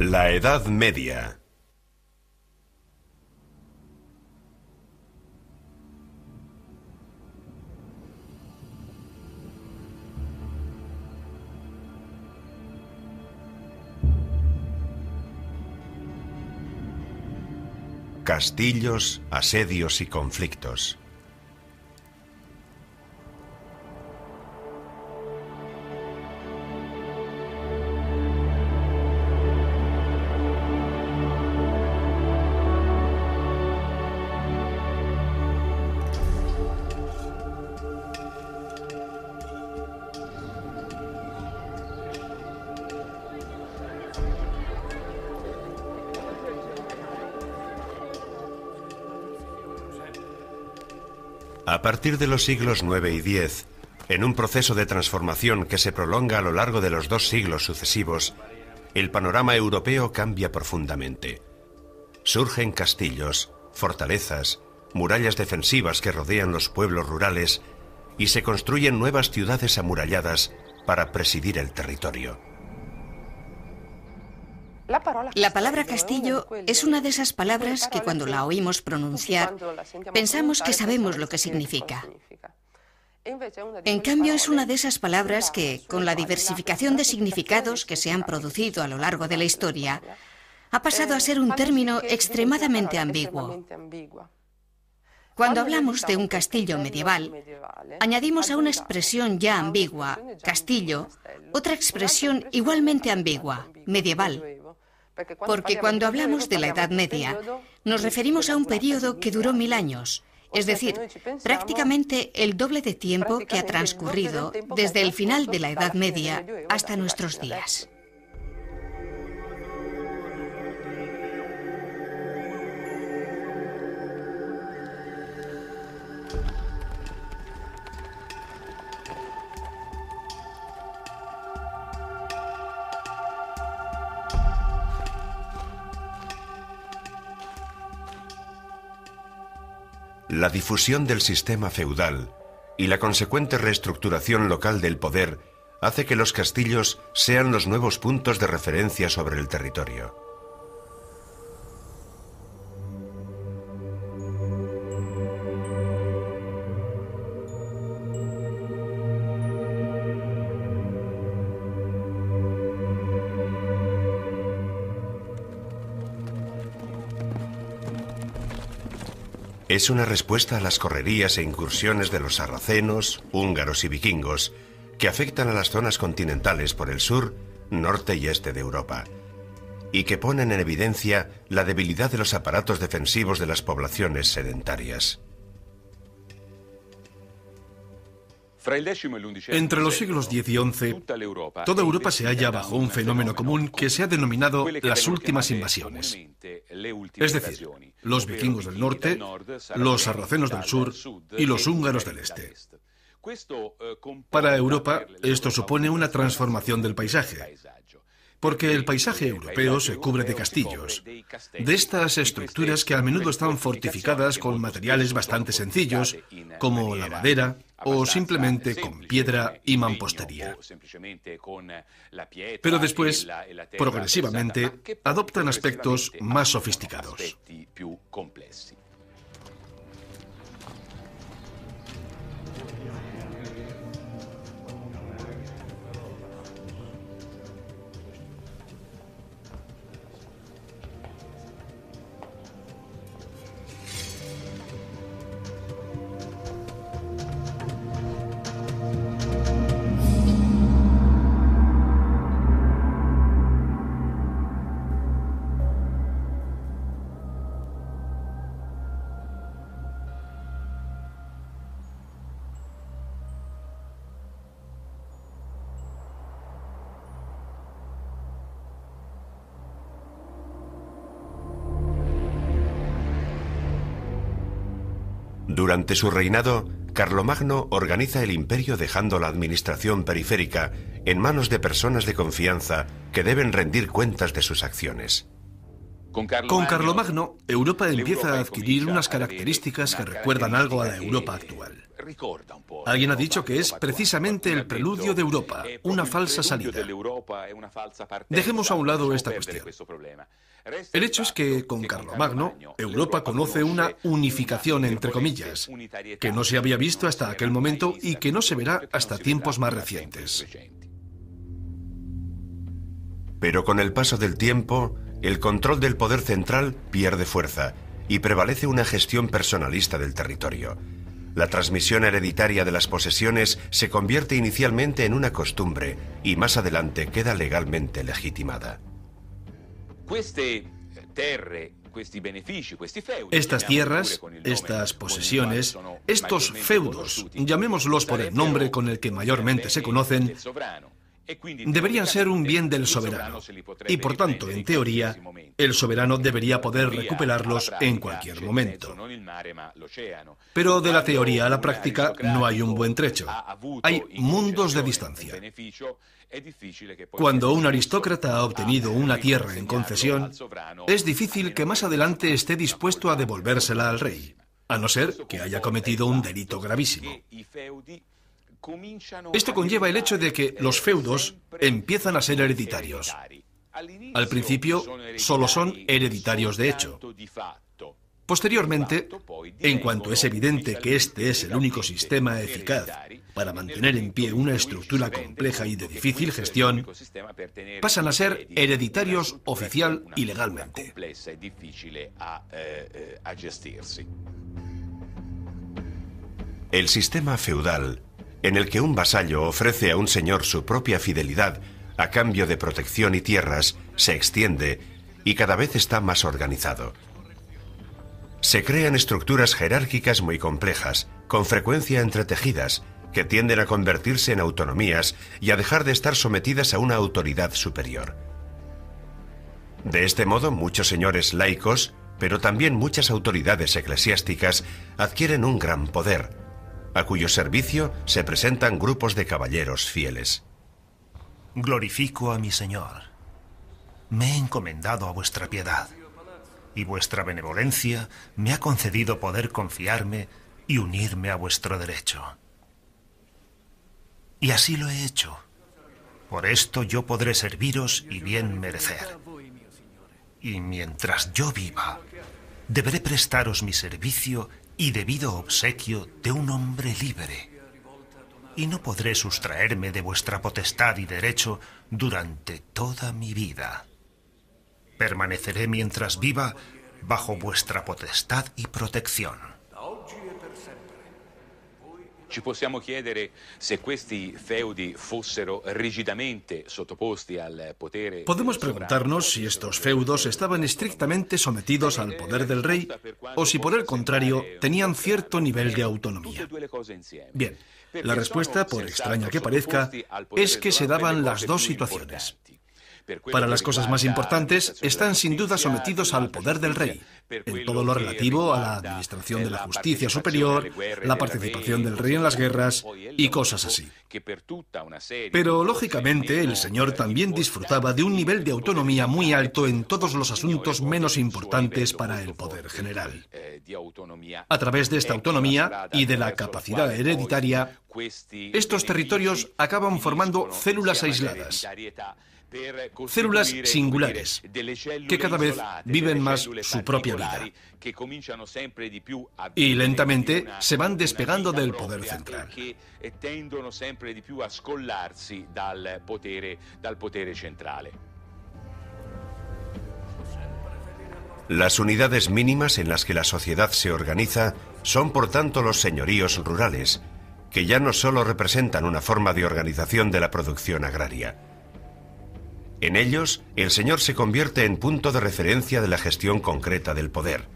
La Edad Media. Castillos, asedios y conflictos. A partir de los siglos IX y X, en un proceso de transformación que se prolonga a lo largo de los 2 siglos sucesivos, el panorama europeo cambia profundamente. Surgen castillos, fortalezas, murallas defensivas que rodean los pueblos rurales y se construyen nuevas ciudades amuralladas para presidir el territorio. La palabra castillo es una de esas palabras que cuando la oímos pronunciar pensamos que sabemos lo que significa. En cambio, es una de esas palabras que, con la diversificación de significados que se han producido a lo largo de la historia, ha pasado a ser un término extremadamente ambiguo. Cuando hablamos de un castillo medieval, añadimos a una expresión ya ambigua, castillo, otra expresión igualmente ambigua, medieval. Porque cuando hablamos de la Edad Media, nos referimos a un periodo que duró 1000 años, es decir, prácticamente el doble de tiempo que ha transcurrido desde el final de la Edad Media hasta nuestros días. La difusión del sistema feudal y la consecuente reestructuración local del poder hace que los castillos sean los nuevos puntos de referencia sobre el territorio. Es una respuesta a las correrías e incursiones de los sarracenos, húngaros y vikingos, que afectan a las zonas continentales por el sur, norte y este de Europa, y que ponen en evidencia la debilidad de los aparatos defensivos de las poblaciones sedentarias. Entre los siglos X y XI, toda Europa se halla bajo un fenómeno común que se ha denominado las últimas invasiones. Es decir, los vikingos del norte, los sarracenos del sur y los húngaros del este. Para Europa, esto supone una transformación del paisaje, porque el paisaje europeo se cubre de castillos, de estas estructuras que a menudo están fortificadas con materiales bastante sencillos, como la madera o simplemente con piedra y mampostería. Pero después, progresivamente, adoptan aspectos más sofisticados. Durante su reinado, Carlomagno organiza el imperio dejando la administración periférica en manos de personas de confianza que deben rendir cuentas de sus acciones. Con Carlomagno, Europa empieza a adquirir unas características que recuerdan algo a la Europa actual. Alguien ha dicho que es precisamente el preludio de Europa, una falsa salida. Dejemos a un lado esta cuestión. El hecho es que con Carlomagno, Europa conoce una unificación, entre comillas, que no se había visto hasta aquel momento y que no se verá hasta tiempos más recientes. Pero con el paso del tiempo, el control del poder central pierde fuerza y prevalece una gestión personalista del territorio. La transmisión hereditaria de las posesiones se convierte inicialmente en una costumbre y más adelante queda legalmente legitimada. Estas tierras, estas posesiones, estos feudos, llamémoslos por el nombre con el que mayormente se conocen, deberían ser un bien del soberano y, por tanto, en teoría, el soberano debería poder recuperarlos en cualquier momento. Pero de la teoría a la práctica no hay un buen trecho. Hay mundos de distancia. Cuando un aristócrata ha obtenido una tierra en concesión, es difícil que más adelante esté dispuesto a devolvérsela al rey, a no ser que haya cometido un delito gravísimo. Esto conlleva el hecho de que los feudos empiezan a ser hereditarios. Al principio solo son hereditarios de hecho. Posteriormente, en cuanto es evidente que este es el único sistema eficaz para mantener en pie una estructura compleja y de difícil gestión, pasan a ser hereditarios oficial y legalmente. El sistema feudal, en el que un vasallo ofrece a un señor su propia fidelidad a cambio de protección y tierras, se extiende y cada vez está más organizado. Se crean estructuras jerárquicas muy complejas, con frecuencia entretejidas, que tienden a convertirse en autonomías y a dejar de estar sometidas a una autoridad superior. De este modo, muchos señores laicos, pero también muchas autoridades eclesiásticas, adquieren un gran poder, a cuyo servicio se presentan grupos de caballeros fieles. Glorifico a mi Señor. Me he encomendado a vuestra piedad, y vuestra benevolencia me ha concedido poder confiarme y unirme a vuestro derecho. Y así lo he hecho. Por esto yo podré serviros y bien merecer. Y mientras yo viva, deberé prestaros mi servicio y debido obsequio de un hombre libre. Y no podré sustraerme de vuestra potestad y derecho durante toda mi vida. Permaneceré mientras viva bajo vuestra potestad y protección. Ci possiamo chiedere se questi feudi fossero rigidamente sottoposti al potere. Podemos preguntarnos si estos feudos estaban estrictamente sometidos al poder del rey o si por el contrario tenían cierto nivel de autonomía. Bien, la respuesta, por extraña que parezca, es que se daban las dos situaciones. Para las cosas más importantes, están sin duda sometidos al poder del rey, en todo lo relativo a la administración de la justicia superior, la participación del rey en las guerras y cosas así. Pero, lógicamente, el señor también disfrutaba de un nivel de autonomía muy alto en todos los asuntos menos importantes para el poder general. A través de esta autonomía y de la capacidad hereditaria, estos territorios acaban formando células aisladas, células singulares, que cada vez viven más su propia vida y lentamente se van despegando del poder central. Las unidades mínimas en las que la sociedad se organiza son por tanto los señoríos rurales, que ya no solo representan una forma de organización de la producción agraria. En ellos, el señor se convierte en punto de referencia de la gestión concreta del poder,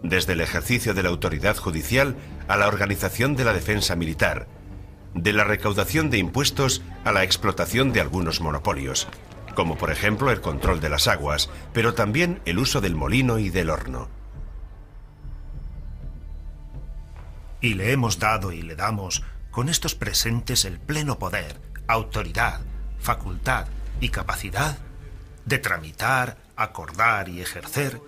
desde el ejercicio de la autoridad judicial a la organización de la defensa militar, de la recaudación de impuestos a la explotación de algunos monopolios, como por ejemplo el control de las aguas, pero también el uso del molino y del horno. Y le hemos dado y le damos con estos presentes el pleno poder, autoridad, facultad y capacidad de tramitar, acordar y ejercer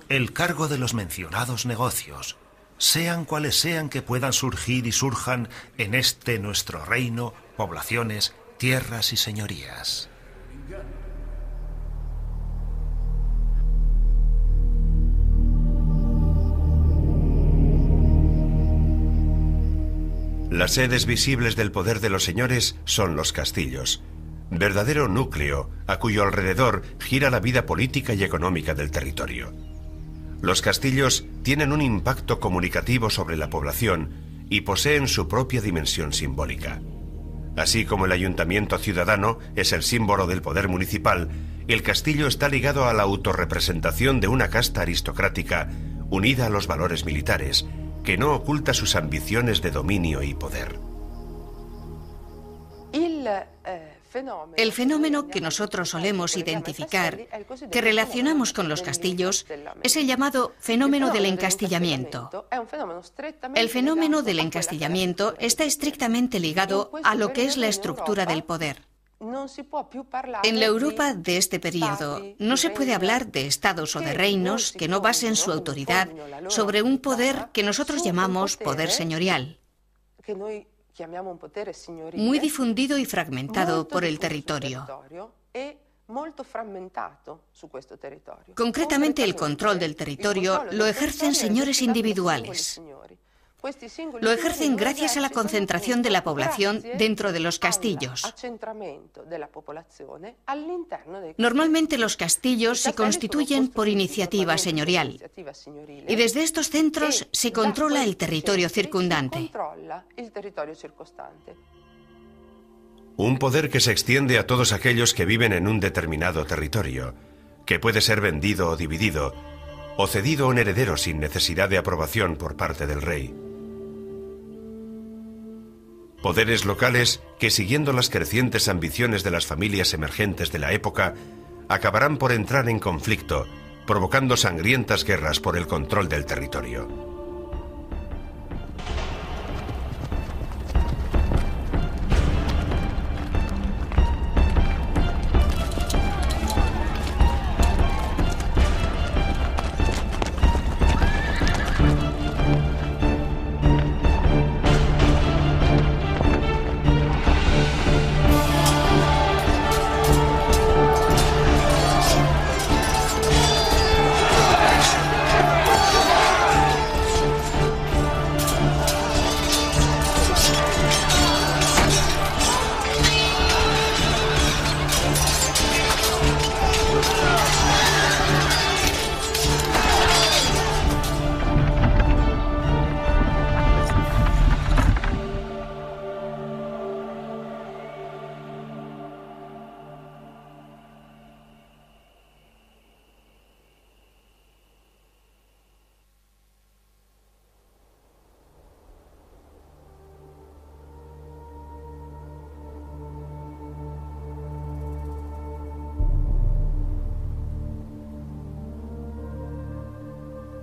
el cargo de los mencionados negocios, sean cuales sean que puedan surgir y surjan en este nuestro reino, poblaciones, tierras y señorías. Las sedes visibles del poder de los señores son los castillos, verdadero núcleo a cuyo alrededor gira la vida política y económica del territorio. Los castillos tienen un impacto comunicativo sobre la población y poseen su propia dimensión simbólica. Así como el ayuntamiento ciudadano es el símbolo del poder municipal, el castillo está ligado a la autorrepresentación de una casta aristocrática unida a los valores militares, que no oculta sus ambiciones de dominio y poder. El fenómeno que nosotros solemos identificar, que relacionamos con los castillos, es el llamado fenómeno del encastillamiento. El fenómeno del encastillamiento está estrictamente ligado a lo que es la estructura del poder. En la Europa de este periodo no se puede hablar de estados o de reinos que no basen su autoridad sobre un poder que nosotros llamamos poder señorial, muy difundido y fragmentado por el territorio. Concretamente, el control del territorio lo ejercen señores individuales. Lo ejercen gracias a la concentración de la población dentro de los castillos. Normalmente los castillos se constituyen por iniciativa señorial y desde estos centros se controla el territorio circundante. Un poder que se extiende a todos aquellos que viven en un determinado territorio, que puede ser vendido o dividido, o cedido a un heredero sin necesidad de aprobación por parte del rey. Poderes locales que, siguiendo las crecientes ambiciones de las familias emergentes de la época, acabarán por entrar en conflicto, provocando sangrientas guerras por el control del territorio.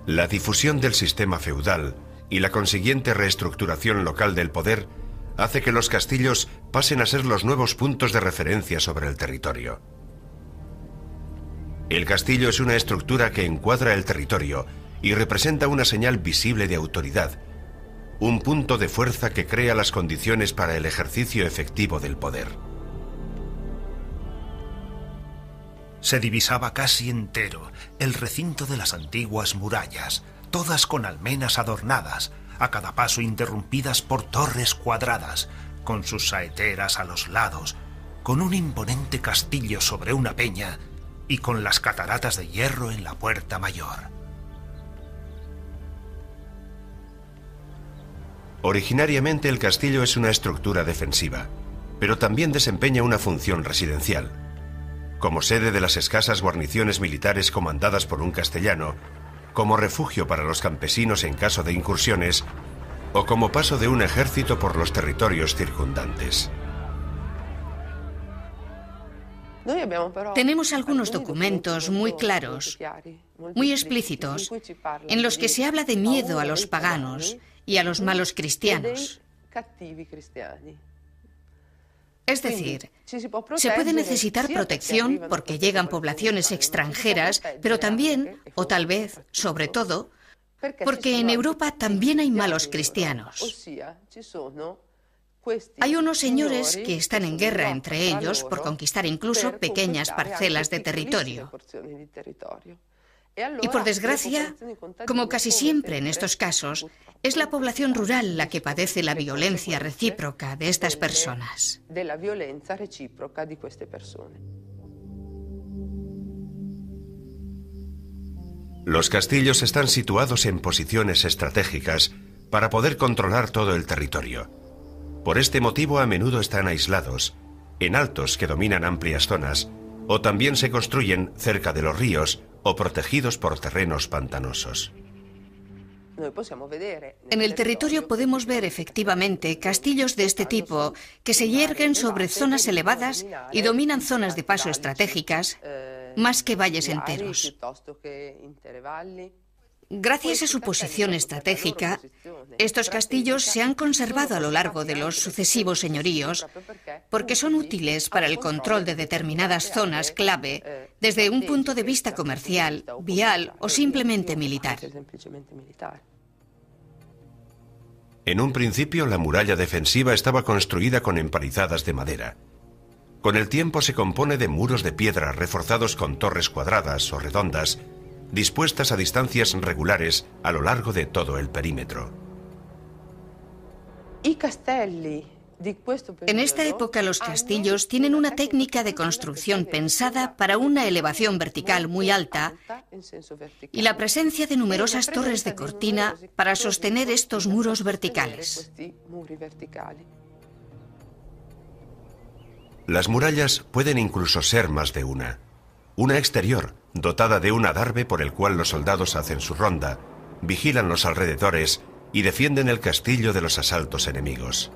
La difusión del sistema feudal y la consiguiente reestructuración local del poder hace que los castillos pasen a ser los nuevos puntos de referencia sobre el territorio. El castillo es una estructura que encuadra el territorio y representa una señal visible de autoridad, un punto de fuerza que crea las condiciones para el ejercicio efectivo del poder. Se divisaba casi entero el recinto de las antiguas murallas, todas con almenas adornadas, a cada paso interrumpidas por torres cuadradas, con sus saeteras a los lados, con un imponente castillo sobre una peña y con las cataratas de hierro en la puerta mayor. Originariamente el castillo es una estructura defensiva, pero también desempeña una función residencial. Como sede de las escasas guarniciones militares comandadas por un castellano, como refugio para los campesinos en caso de incursiones, o como paso de un ejército por los territorios circundantes. Tenemos algunos documentos muy claros, muy explícitos, en los que se habla de miedo a los paganos y a los malos cristianos. Es decir, se puede necesitar protección porque llegan poblaciones extranjeras, pero también, o tal vez, sobre todo, Porque en Europa también hay malos cristianos. Hay unos señores que están en guerra entre ellos por conquistar incluso pequeñas parcelas de territorio. Y por desgracia, como casi siempre en estos casos, es la población rural la que padece la violencia recíproca de estas personas. Los castillos están situados en posiciones estratégicas para poder controlar todo el territorio. Por este motivo a menudo están aislados, en altos que dominan amplias zonas, o también se construyen cerca de los ríos o protegidos por terrenos pantanosos. En el territorio podemos ver efectivamente castillos de este tipo que se yerguen sobre zonas elevadas y dominan zonas de paso estratégicas más que valles enteros. Gracias a su posición estratégica, estos castillos se han conservado a lo largo de los sucesivos señoríos porque son útiles para el control de determinadas zonas clave desde un punto de vista comercial, vial o simplemente militar. En un principio, la muralla defensiva estaba construida con empalizadas de madera. Con el tiempo se compone de muros de piedra reforzados con torres cuadradas o redondas, dispuestas a distancias regulares a lo largo de todo el perímetro. En esta época los castillos tienen una técnica de construcción pensada para una elevación vertical muy alta y la presencia de numerosas torres de cortina para sostener estos muros verticales. Las murallas pueden incluso ser más de una. Una exterior, dotada de un adarve por el cual los soldados hacen su ronda, vigilan los alrededores y defienden el castillo de los asaltos enemigos.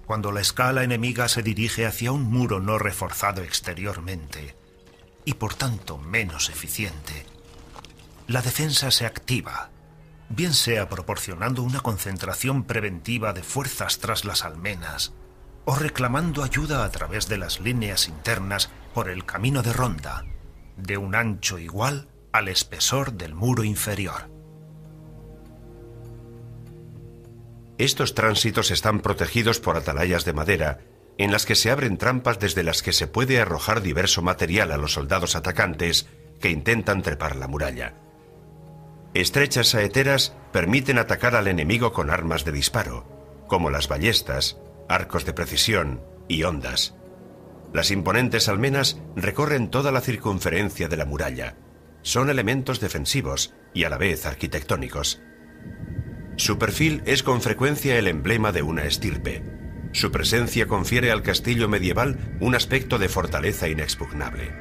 Cuando la escala enemiga se dirige hacia un muro no reforzado exteriormente, y por tanto menos eficiente, la defensa se activa, bien sea proporcionando una concentración preventiva de fuerzas tras las almenas, o reclamando ayuda a través de las líneas internas por el camino de ronda, de un ancho igual al espesor del muro inferior. Estos tránsitos están protegidos por atalayas de madera, en las que se abren trampas desde las que se puede arrojar diverso material a los soldados atacantes que intentan trepar la muralla. Estrechas saeteras permiten atacar al enemigo con armas de disparo, como las ballestas, arcos de precisión y hondas. Las imponentes almenas recorren toda la circunferencia de la muralla. Son elementos defensivos y a la vez arquitectónicos. Su perfil es con frecuencia el emblema de una estirpe. Su presencia confiere al castillo medieval un aspecto de fortaleza inexpugnable.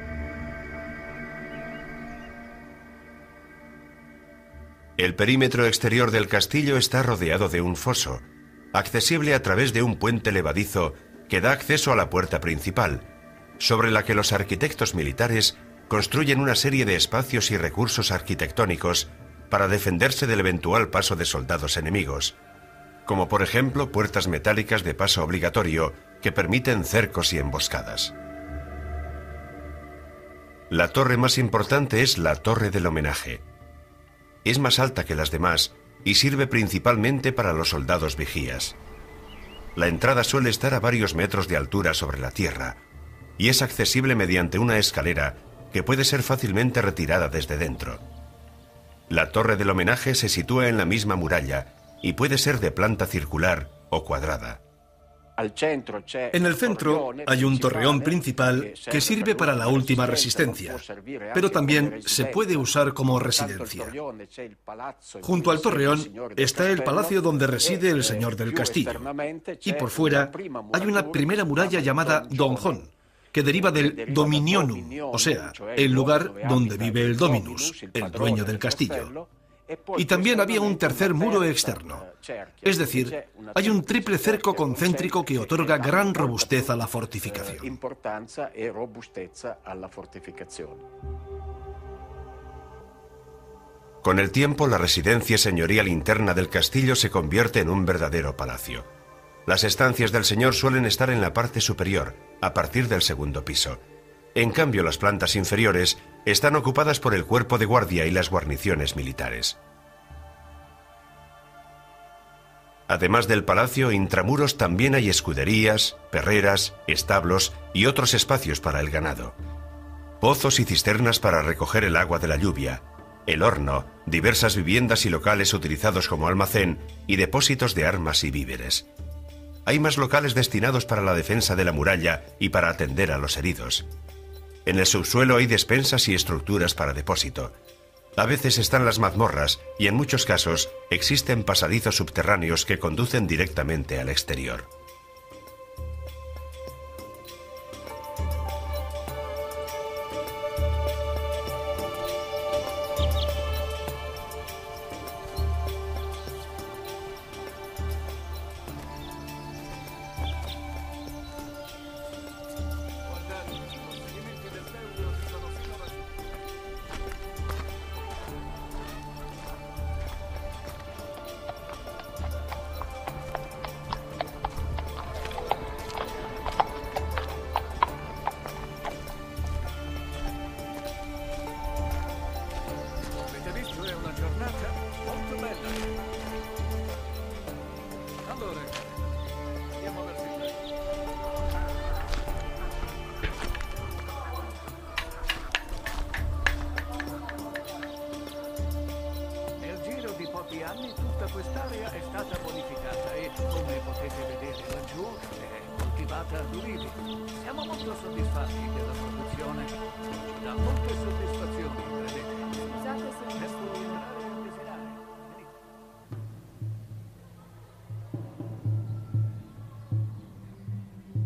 El perímetro exterior del castillo está rodeado de un foso, accesible a través de un puente levadizo que da acceso a la puerta principal, sobre la que los arquitectos militares construyen una serie de espacios y recursos arquitectónicos para defenderse del eventual paso de soldados enemigos, como por ejemplo puertas metálicas de paso obligatorio que permiten cercos y emboscadas. La torre más importante es la Torre del Homenaje. Es más alta que las demás y sirve principalmente para los soldados vigías. La entrada suele estar a varios metros de altura sobre la tierra y es accesible mediante una escalera que puede ser fácilmente retirada desde dentro. La Torre del Homenaje se sitúa en la misma muralla y puede ser de planta circular o cuadrada. En el centro hay un torreón principal que sirve para la última resistencia, pero también se puede usar como residencia. Junto al torreón está el palacio donde reside el señor del castillo, y por fuera hay una primera muralla llamada donjón, que deriva del dominionum, o sea, el lugar donde vive el dominus, el dueño del castillo. Y también había un tercer muro externo. Es decir, hay un triple cerco concéntrico que otorga gran robustez a la fortificación. Con el tiempo, la residencia señorial interna del castillo se convierte en un verdadero palacio. Las estancias del señor suelen estar en la parte superior, a partir del segundo piso. En cambio, las plantas inferiores están ocupadas por el cuerpo de guardia y las guarniciones militares. Además del palacio, intramuros también hay escuderías, perreras, establos y otros espacios para el ganado. Pozos y cisternas para recoger el agua de la lluvia, el horno, diversas viviendas y locales utilizados como almacén y depósitos de armas y víveres. Hay más locales destinados para la defensa de la muralla y para atender a los heridos. En el subsuelo hay despensas y estructuras para depósito. A veces están las mazmorras y en muchos casos existen pasadizos subterráneos que conducen directamente al exterior.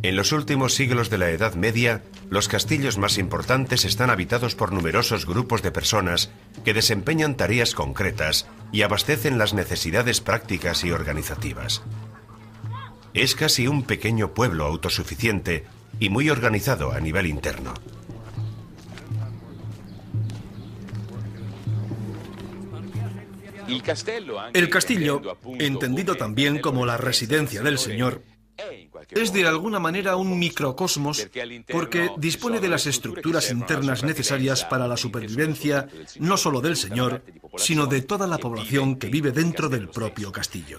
En los últimos siglos de la Edad Media, los castillos más importantes están habitados por numerosos grupos de personas que desempeñan tareas concretas y abastecen las necesidades prácticas y organizativas. Es casi un pequeño pueblo autosuficiente y muy organizado a nivel interno. El castillo, entendido también como la residencia del señor, es de alguna manera un microcosmos porque dispone de las estructuras internas necesarias para la supervivencia no solo del señor, sino de toda la población que vive dentro del propio castillo.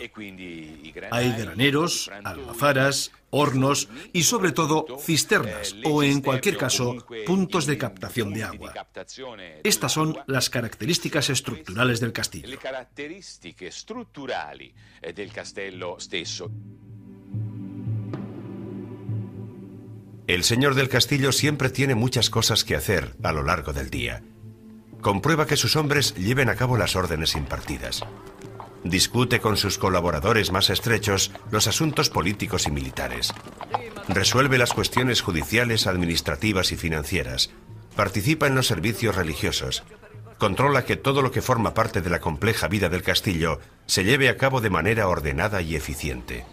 Hay graneros, almazaras, hornos y sobre todo cisternas o en cualquier caso puntos de captación de agua. Estas son las características estructurales del castillo. El señor del castillo siempre tiene muchas cosas que hacer a lo largo del día. Comprueba que sus hombres lleven a cabo las órdenes impartidas. Discute con sus colaboradores más estrechos los asuntos políticos y militares. Resuelve las cuestiones judiciales, administrativas y financieras. Participa en los servicios religiosos. Controla que todo lo que forma parte de la compleja vida del castillo se lleve a cabo de manera ordenada y eficiente.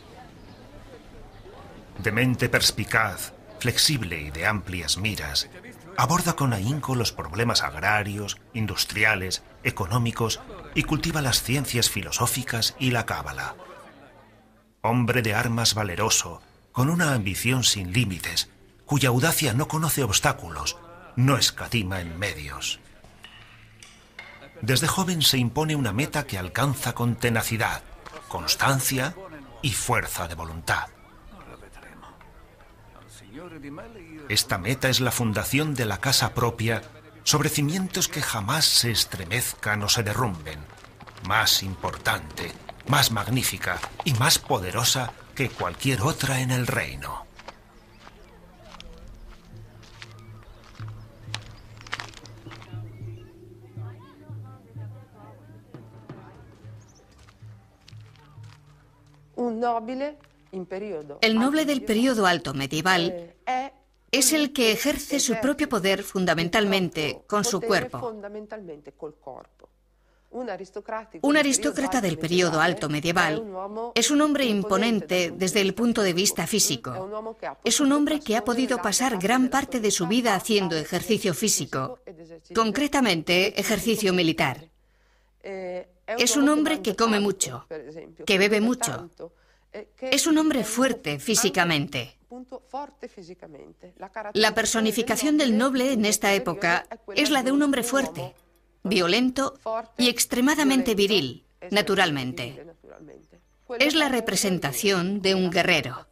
De mente perspicaz, flexible y de amplias miras, aborda con ahínco los problemas agrarios, industriales, económicos y cultiva las ciencias filosóficas y la cábala. Hombre de armas valeroso, con una ambición sin límites, cuya audacia no conoce obstáculos, no escatima en medios. Desde joven se impone una meta que alcanza con tenacidad, constancia y fuerza de voluntad. Esta meta es la fundación de la casa propia sobre cimientos que jamás se estremezcan o se derrumben, más importante, más magnífica y más poderosa que cualquier otra en el reino. El noble del período alto medieval es el que ejerce su propio poder fundamentalmente con su cuerpo. Un aristócrata del período alto medieval es un hombre imponente desde el punto de vista físico. Es un hombre que ha podido pasar gran parte de su vida haciendo ejercicio físico, concretamente ejercicio militar. Es un hombre que come mucho, que bebe mucho. Es un hombre fuerte físicamente. La personificación del noble en esta época es la de un hombre fuerte, violento y extremadamente viril, naturalmente. Es la representación de un guerrero.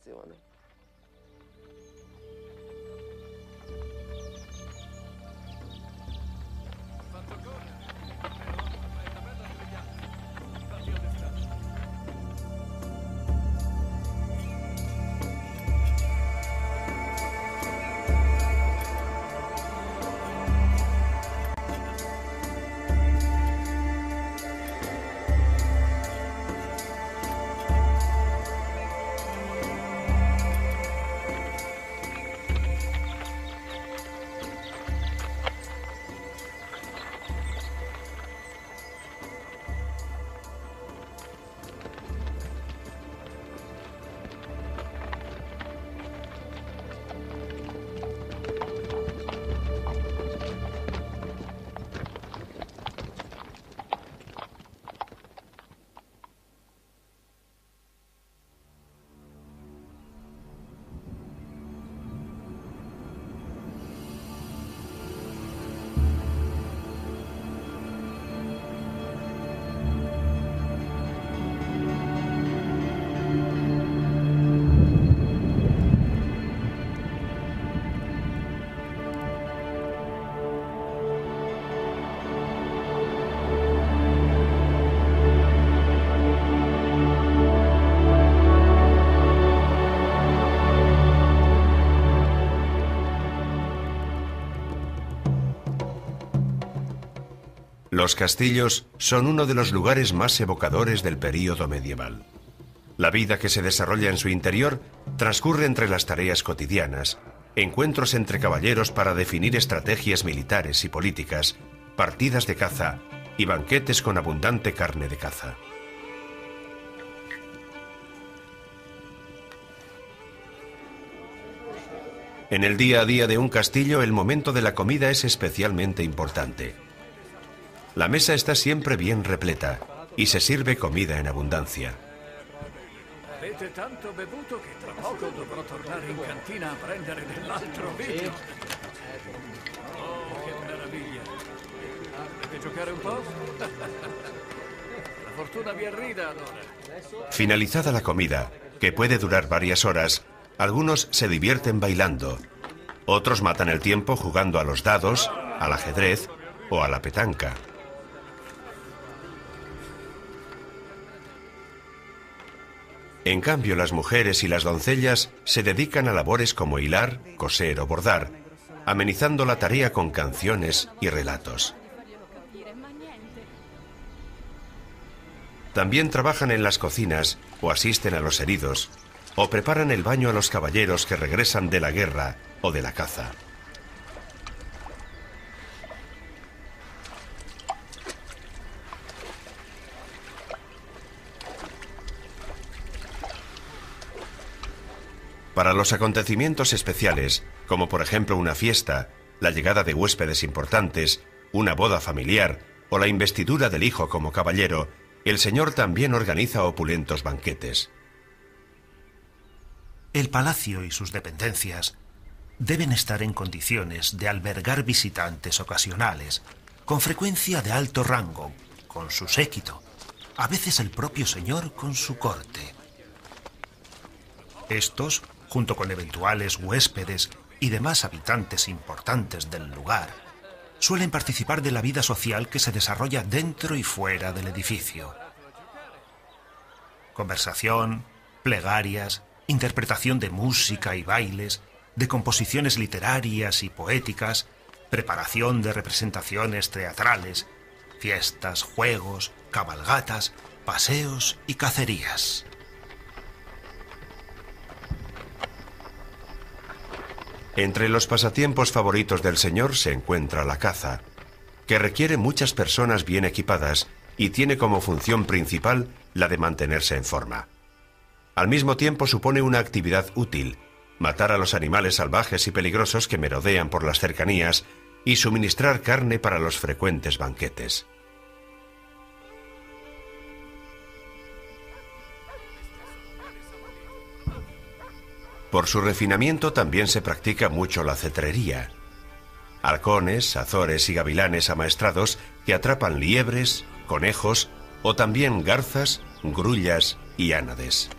Los castillos son uno de los lugares más evocadores del período medieval. La vida que se desarrolla en su interior transcurre entre las tareas cotidianas, encuentros entre caballeros para definir estrategias militares y políticas, partidas de caza y banquetes con abundante carne de caza. En el día a día de un castillo, el momento de la comida es especialmente importante. La mesa está siempre bien repleta y se sirve comida en abundancia. Avete tanto bevuto che tra poco dovrò tornare in cantina a prendere dell'altro vino. Oh, che meraviglia! Volete giocare un po'? La fortuna vi arrida allora. Finalizada la comida, que puede durar varias horas, algunos se divierten bailando. Otros matan el tiempo jugando a los dados, al ajedrez o a la petanca. En cambio, las mujeres y las doncellas se dedican a labores como hilar, coser o bordar, amenizando la tarea con canciones y relatos. También trabajan en las cocinas o asisten a los heridos, o preparan el baño a los caballeros que regresan de la guerra o de la caza. Para los acontecimientos especiales, como por ejemplo una fiesta, la llegada de huéspedes importantes, una boda familiar o la investidura del hijo como caballero, el señor también organiza opulentos banquetes. El palacio y sus dependencias deben estar en condiciones de albergar visitantes ocasionales, con frecuencia de alto rango, con su séquito, a veces el propio señor con su corte. Estos, junto con eventuales huéspedes y demás habitantes importantes del lugar, suelen participar de la vida social que se desarrolla dentro y fuera del edificio. Conversación, plegarias, interpretación de música y bailes, de composiciones literarias y poéticas, preparación de representaciones teatrales, fiestas, juegos, cabalgatas, paseos y cacerías. Entre los pasatiempos favoritos del señor se encuentra la caza, que requiere muchas personas bien equipadas y tiene como función principal la de mantenerse en forma. Al mismo tiempo supone una actividad útil, matar a los animales salvajes y peligrosos que merodean por las cercanías y suministrar carne para los frecuentes banquetes. Por su refinamiento también se practica mucho la cetrería. Halcones, azores y gavilanes amaestrados que atrapan liebres, conejos o también garzas, grullas y ánades.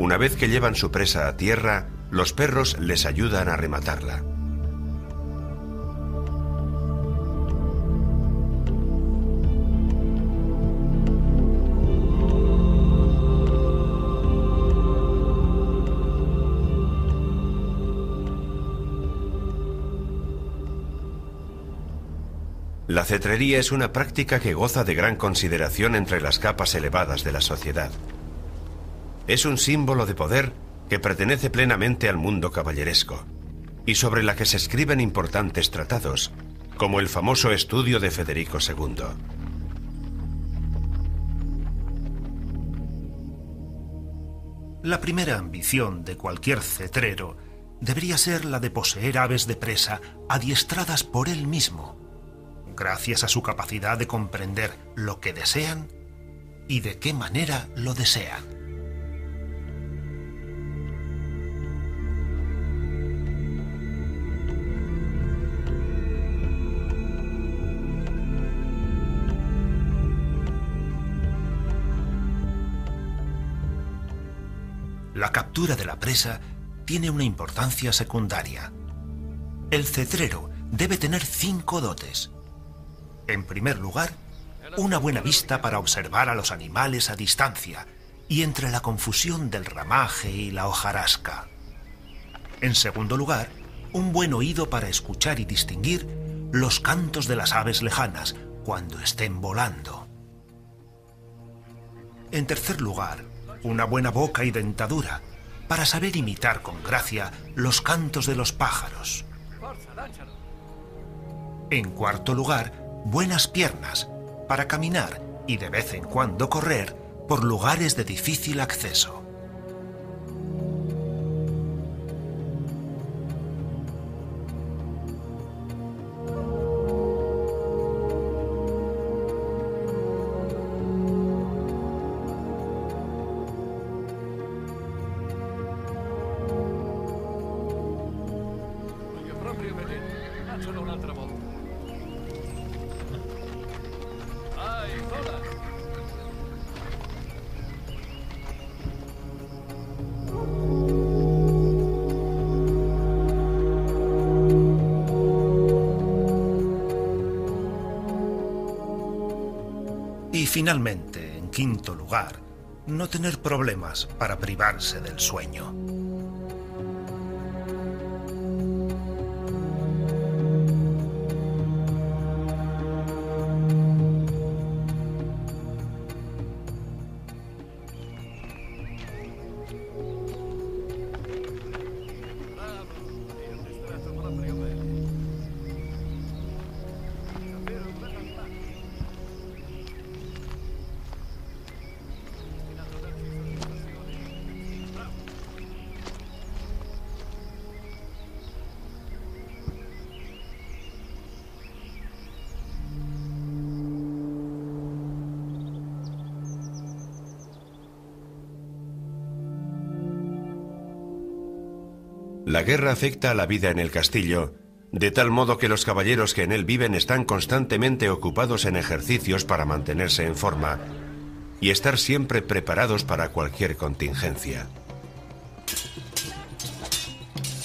Una vez que llevan su presa a tierra, los perros les ayudan a rematarla. La cetrería es una práctica que goza de gran consideración entre las capas elevadas de la sociedad. Es un símbolo de poder que pertenece plenamente al mundo caballeresco y sobre la que se escriben importantes tratados, como el famoso Estudio de Federico II. La primera ambición de cualquier cetrero debería ser la de poseer aves de presa adiestradas por él mismo, gracias a su capacidad de comprender lo que desean y de qué manera lo desean. La captura de la presa tiene una importancia secundaria. El cetrero debe tener 5 dotes. En primer lugar, una buena vista para observar a los animales a distancia y entre la confusión del ramaje y la hojarasca. En segundo lugar, un buen oído para escuchar y distinguir los cantos de las aves lejanas cuando estén volando. En tercer lugar, una buena boca y dentadura para saber imitar con gracia los cantos de los pájaros. En cuarto lugar, buenas piernas para caminar y de vez en cuando correr por lugares de difícil acceso. Y finalmente, en quinto lugar, no tener problemas para privarse del sueño. La guerra afecta a la vida en el castillo, de tal modo que los caballeros que en él viven están constantemente ocupados en ejercicios para mantenerse en forma y estar siempre preparados para cualquier contingencia.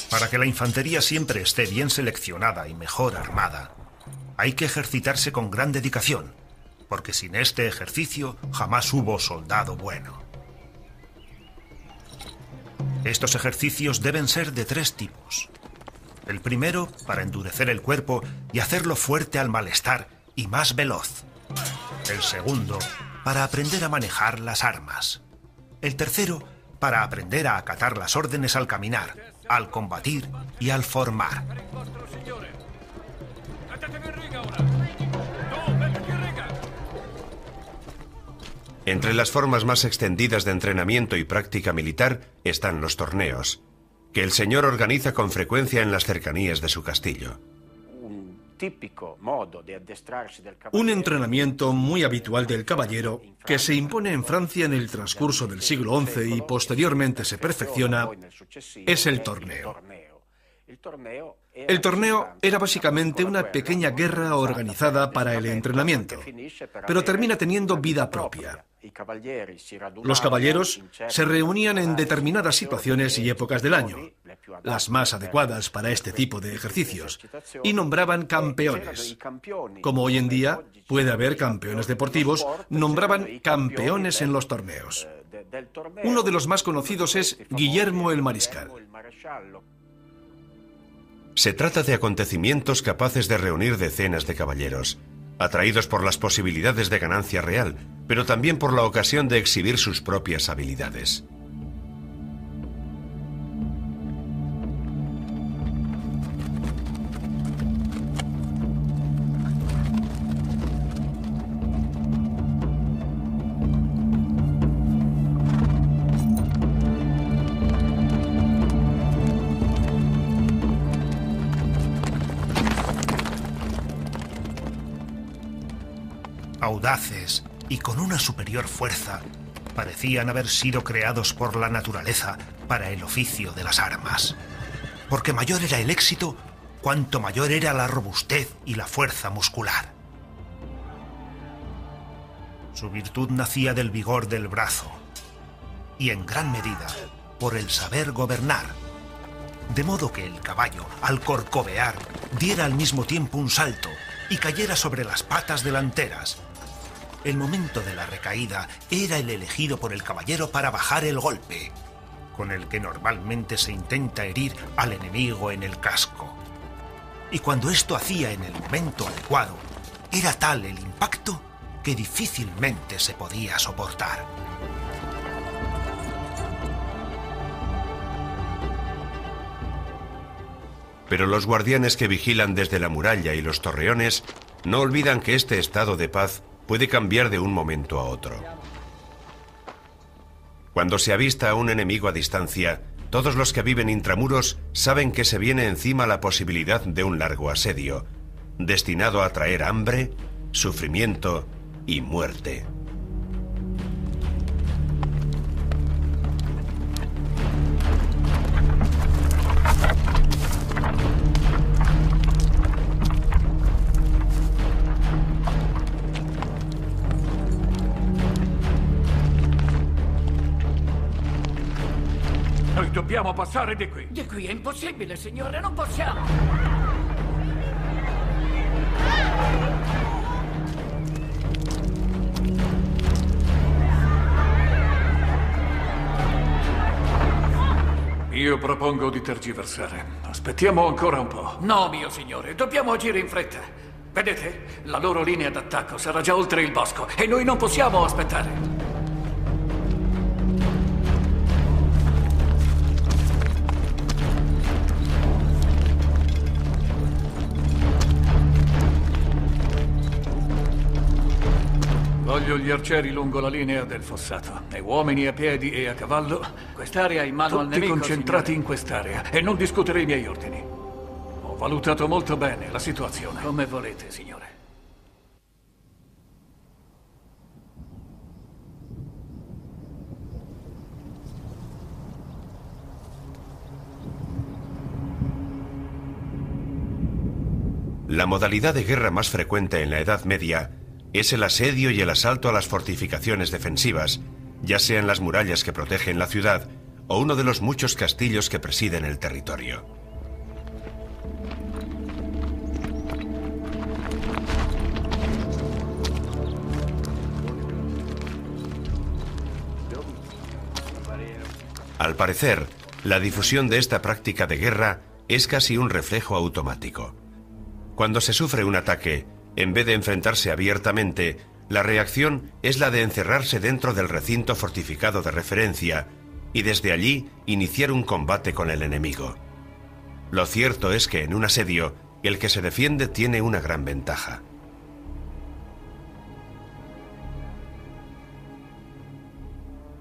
Para que la infantería siempre esté bien seleccionada y mejor armada, hay que ejercitarse con gran dedicación, porque sin este ejercicio jamás hubo soldado bueno. Estos ejercicios deben ser de 3 tipos. El primero, para endurecer el cuerpo y hacerlo fuerte al malestar y más veloz. El segundo, para aprender a manejar las armas. El tercero, para aprender a acatar las órdenes al caminar, al combatir y al formar. Entre las formas más extendidas de entrenamiento y práctica militar están los torneos, que el señor organiza con frecuencia en las cercanías de su castillo. Un entrenamiento muy habitual del caballero que se impone en Francia en el transcurso del siglo XI y posteriormente se perfecciona es el torneo. El torneo era básicamente una pequeña guerra organizada para el entrenamiento, pero termina teniendo vida propia. Los caballeros se reunían en determinadas situaciones y épocas del año, las más adecuadas para este tipo de ejercicios, y nombraban campeones. Como hoy en día puede haber campeones deportivos, nombraban campeones en los torneos. Uno de los más conocidos es Guillermo el Mariscal. Se trata de acontecimientos capaces de reunir decenas de caballeros, atraídos por las posibilidades de ganancia real, pero también por la ocasión de exhibir sus propias habilidades. Audaces y con una superior fuerza, parecían haber sido creados por la naturaleza para el oficio de las armas. Porque mayor era el éxito, cuanto mayor era la robustez y la fuerza muscular. Su virtud nacía del vigor del brazo y en gran medida por el saber gobernar, de modo que el caballo, al corcovear, diera al mismo tiempo un salto y cayera sobre las patas delanteras. El momento de la recaída era el elegido por el caballero para bajar el golpe, con el que normalmente se intenta herir al enemigo en el casco. Y cuando esto hacía en el momento adecuado, era tal el impacto que difícilmente se podía soportar. Pero los guardianes que vigilan desde la muralla y los torreones no olvidan que este estado de paz puede cambiar de un momento a otro. Cuando se avista a un enemigo a distancia, todos los que viven intramuros saben que se viene encima la posibilidad de un largo asedio, destinado a traer hambre, sufrimiento y muerte. Noi dobbiamo passare di qui. Di qui è impossibile, signore, non possiamo. Io propongo di tergiversare. Aspettiamo ancora un po'. No, mio signore, dobbiamo agire in fretta. Vedete? La loro linea d'attacco sarà già oltre il bosco e noi non possiamo aspettare. Voglio gli arcieri lungo la linea del fossato, e uomini a piedi e a cavallo. Quest'area è in mano al nemico, concentrati signore. in quest'area e non discutere i miei ordini. Ho valutato molto bene la situazione. Come volete, signore. La modalidad de guerra más frecuente en la Edad Media es el asedio y el asalto a las fortificaciones defensivas, ya sean las murallas que protegen la ciudad o uno de los muchos castillos que presiden el territorio. Al parecer, la difusión de esta práctica de guerra es casi un reflejo automático. Cuando se sufre un ataque, en vez de enfrentarse abiertamente, la reacción es la de encerrarse dentro del recinto fortificado de referencia y desde allí iniciar un combate con el enemigo. Lo cierto es que en un asedio, el que se defiende tiene una gran ventaja.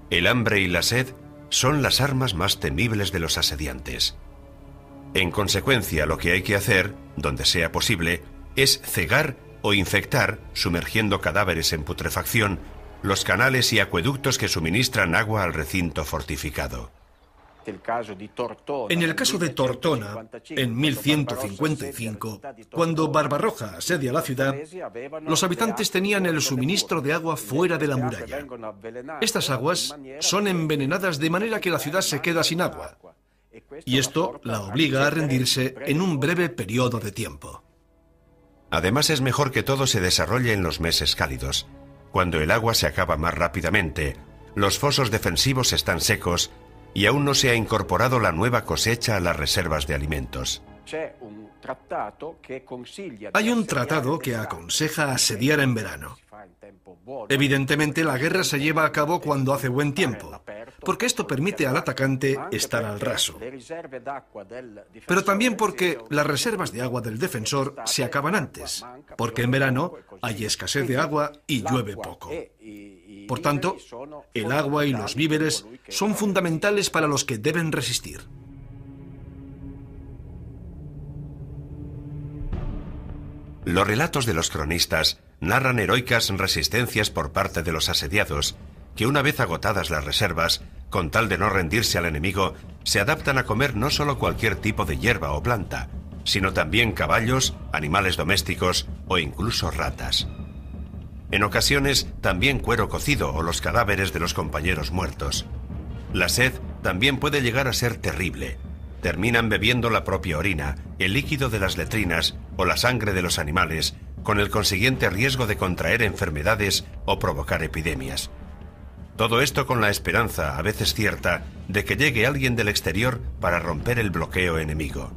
El hambre y la sed son las armas más temibles de los asediantes. En consecuencia, lo que hay que hacer, donde sea posible, es cegar o infectar, sumergiendo cadáveres en putrefacción, los canales y acueductos que suministran agua al recinto fortificado. En el caso de Tortona, en 1155, cuando Barbarroja asedia la ciudad, los habitantes tenían el suministro de agua fuera de la muralla. Estas aguas son envenenadas de manera que la ciudad se queda sin agua, y esto la obliga a rendirse en un breve periodo de tiempo. Además, es mejor que todo se desarrolle en los meses cálidos, cuando el agua se acaba más rápidamente, los fosos defensivos están secos y aún no se ha incorporado la nueva cosecha a las reservas de alimentos. Hay un tratado que aconseja asediar en verano. Evidentemente, la guerra se lleva a cabo cuando hace buen tiempo, porque esto permite al atacante estar al raso. Pero también porque las reservas de agua del defensor se acaban antes, porque en verano hay escasez de agua y llueve poco. Por tanto, el agua y los víveres son fundamentales para los que deben resistir. Los relatos de los cronistas narran heroicas resistencias por parte de los asediados, que una vez agotadas las reservas, con tal de no rendirse al enemigo, se adaptan a comer no solo cualquier tipo de hierba o planta, sino también caballos, animales domésticos o incluso ratas. En ocasiones, también cuero cocido o los cadáveres de los compañeros muertos. La sed también puede llegar a ser terrible. Terminan bebiendo la propia orina, el líquido de las letrinas o la sangre de los animales, con el consiguiente riesgo de contraer enfermedades o provocar epidemias. Todo esto con la esperanza, a veces cierta, de que llegue alguien del exterior para romper el bloqueo enemigo.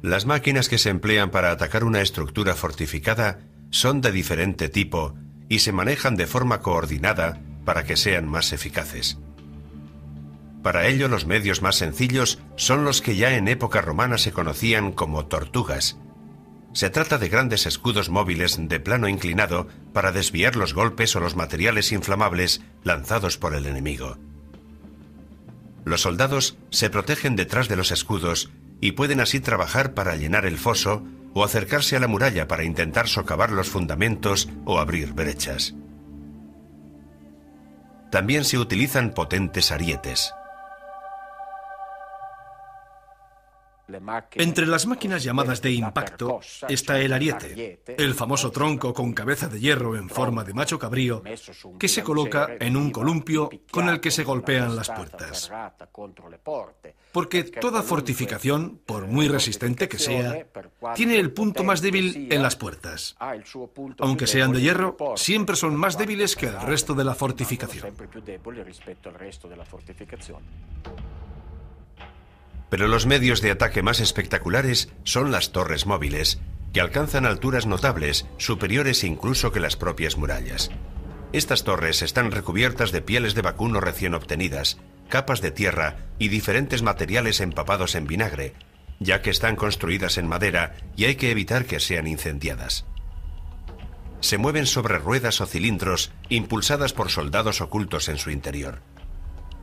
Las máquinas que se emplean para atacar una estructura fortificada son de diferente tipo y se manejan de forma coordinada para que sean más eficaces. Para ello, los medios más sencillos son los que ya en época romana se conocían como tortugas. Se trata de grandes escudos móviles de plano inclinado para desviar los golpes o los materiales inflamables lanzados por el enemigo. Los soldados se protegen detrás de los escudos y pueden así trabajar para llenar el foso o acercarse a la muralla para intentar socavar los fundamentos o abrir brechas. También se utilizan potentes arietes. Entre las máquinas llamadas de impacto está el ariete, el famoso tronco con cabeza de hierro en forma de macho cabrío que se coloca en un columpio con el que se golpean las puertas. Porque toda fortificación, por muy resistente que sea, tiene el punto más débil en las puertas. Aunque sean de hierro, siempre son más débiles que el resto de la fortificación. Pero los medios de ataque más espectaculares son las torres móviles, que alcanzan alturas notables, superiores incluso que las propias murallas. Estas torres están recubiertas de pieles de vacuno recién obtenidas, capas de tierra y diferentes materiales empapados en vinagre, ya que están construidas en madera y hay que evitar que sean incendiadas. Se mueven sobre ruedas o cilindros impulsadas por soldados ocultos en su interior.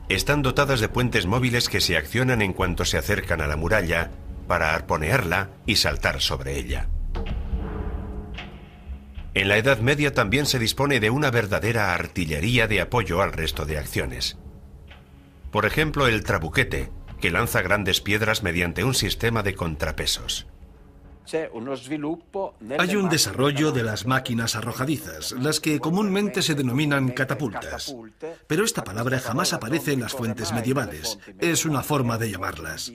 Están dotadas de puentes móviles que se accionan en cuanto se acercan a la muralla para arponearla y saltar sobre ella. En la Edad Media también se dispone de una verdadera artillería de apoyo al resto de acciones. Por ejemplo, el trabuquete, que lanza grandes piedras mediante un sistema de contrapesos. Hay un desarrollo de las máquinas arrojadizas, las que comúnmente se denominan catapultas. Pero esta palabra jamás aparece en las fuentes medievales. Es una forma de llamarlas.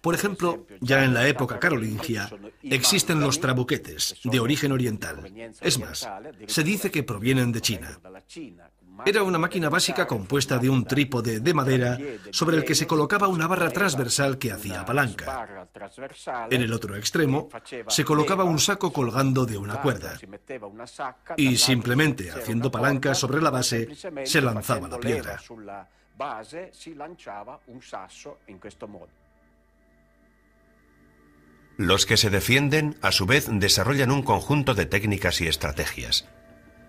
Por ejemplo, ya en la época carolingia, existen los trabuquetes, de origen oriental. Es más, se dice que provienen de China. Era una máquina básica compuesta de un trípode de madera sobre el que se colocaba una barra transversal que hacía palanca. En el otro extremo se colocaba un saco colgando de una cuerda. Y simplemente haciendo palanca sobre la base se lanzaba la piedra. Los que se defienden, a su vez, desarrollan un conjunto de técnicas y estrategias.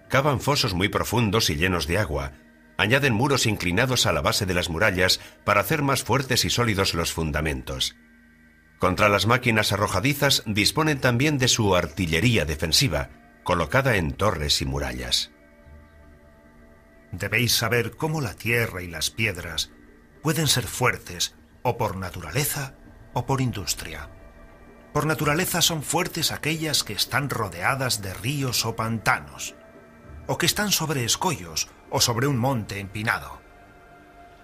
Cavan fosos muy profundos y llenos de agua. Añaden muros inclinados a la base de las murallas para hacer más fuertes y sólidos los fundamentos. Contra las máquinas arrojadizas disponen también de su artillería defensiva, colocada en torres y murallas. Debéis saber cómo la tierra y las piedras pueden ser fuertes o por naturaleza o por industria. Por naturaleza son fuertes aquellas que están rodeadas de ríos o pantanos, o que están sobre escollos o sobre un monte empinado.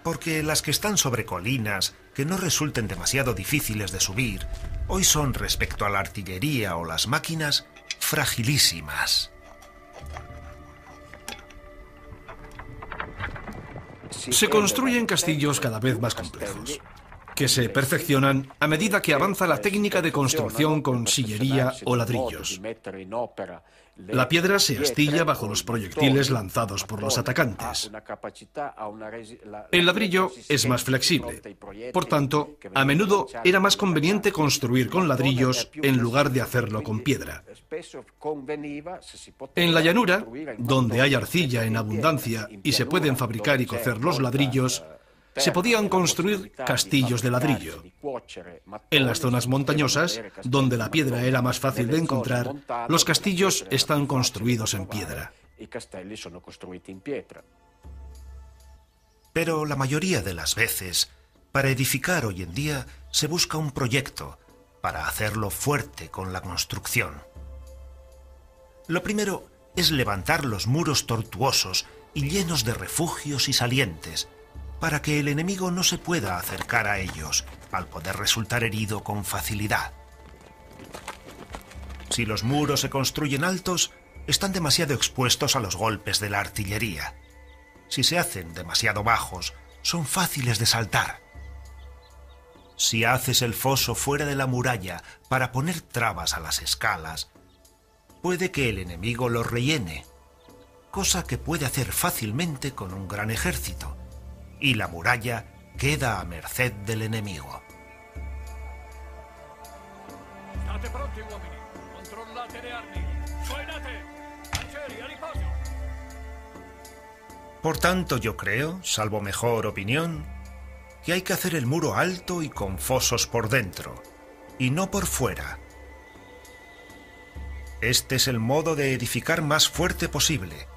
Porque las que están sobre colinas, que no resulten demasiado difíciles de subir, hoy son, respecto a la artillería o las máquinas, fragilísimas. Se construyen castillos cada vez más complejos, que se perfeccionan a medida que avanza la técnica de construcción con sillería o ladrillos. La piedra se astilla bajo los proyectiles lanzados por los atacantes. El ladrillo es más flexible. Por tanto, a menudo era más conveniente construir con ladrillos en lugar de hacerlo con piedra. En la llanura, donde hay arcilla en abundancia y se pueden fabricar y cocer los ladrillos, se podían construir castillos de ladrillo. En las zonas montañosas, donde la piedra era más fácil de encontrar, los castillos están construidos en piedra. Pero la mayoría de las veces, para edificar hoy en día, se busca un proyecto para hacerlo fuerte con la construcción. Lo primero es levantar los muros tortuosos y llenos de refugios y salientes, para que el enemigo no se pueda acercar a ellos, al poder resultar herido con facilidad. Si los muros se construyen altos, están demasiado expuestos a los golpes de la artillería. Si se hacen demasiado bajos, son fáciles de saltar. Si haces el foso fuera de la muralla para poner trabas a las escalas, puede que el enemigo los rellene, cosa que puede hacer fácilmente con un gran ejército, y la muralla queda a merced del enemigo. State pronti, uomini. Controllate le armi. Suenate. Lancieri, a riposo. Por tanto, yo creo, salvo mejor opinión, que hay que hacer el muro alto y con fosos por dentro, y no por fuera. Este es el modo de edificar más fuerte posible,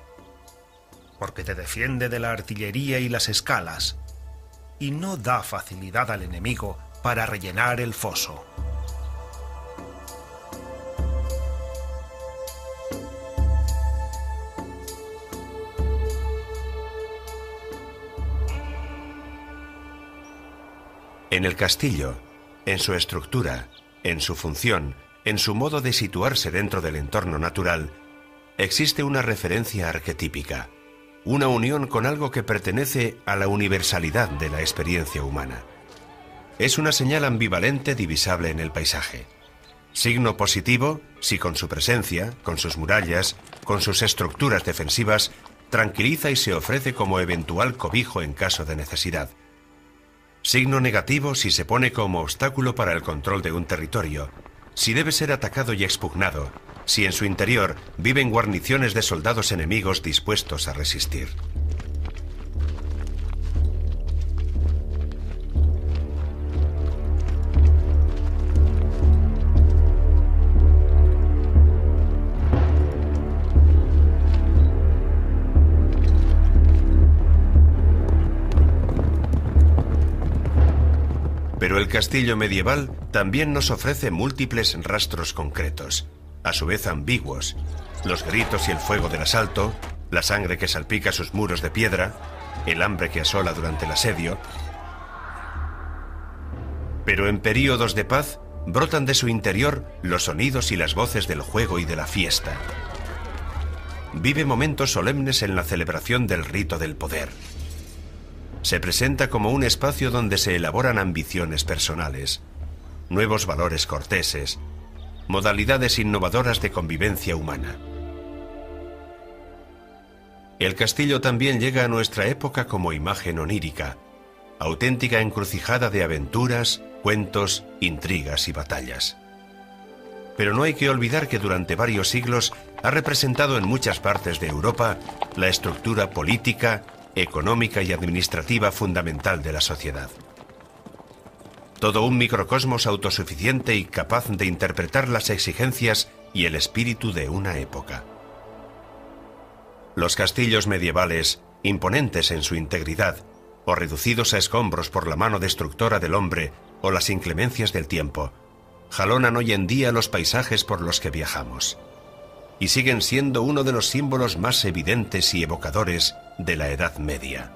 porque te defiende de la artillería y las escalas, y no da facilidad al enemigo para rellenar el foso. En el castillo, en su estructura, en su función, en su modo de situarse dentro del entorno natural, existe una referencia arquetípica, una unión con algo que pertenece a la universalidad de la experiencia humana. Es una señal ambivalente divisable en el paisaje. Signo positivo si con su presencia, con sus murallas, con sus estructuras defensivas, tranquiliza y se ofrece como eventual cobijo en caso de necesidad. Signo negativo si se pone como obstáculo para el control de un territorio, si debe ser atacado y expugnado, si en su interior viven guarniciones de soldados enemigos dispuestos a resistir. Pero el castillo medieval también nos ofrece múltiples rastros concretos, a su vez ambiguos: los gritos y el fuego del asalto, la sangre que salpica sus muros de piedra, el hambre que asola durante el asedio. Pero en períodos de paz brotan de su interior los sonidos y las voces del juego y de la fiesta. Vive momentos solemnes en la celebración del rito del poder. Se presenta como un espacio donde se elaboran ambiciones personales, nuevos valores corteses, modalidades innovadoras de convivencia humana. El castillo también llega a nuestra época como imagen onírica, auténtica encrucijada de aventuras, cuentos, intrigas y batallas. Pero no hay que olvidar que durante varios siglos ha representado en muchas partes de Europa la estructura política, económica y administrativa fundamental de la sociedad. Todo un microcosmos autosuficiente y capaz de interpretar las exigencias y el espíritu de una época. Los castillos medievales, imponentes en su integridad, o reducidos a escombros por la mano destructora del hombre o las inclemencias del tiempo, jalonan hoy en día los paisajes por los que viajamos, y siguen siendo uno de los símbolos más evidentes y evocadores de la Edad Media.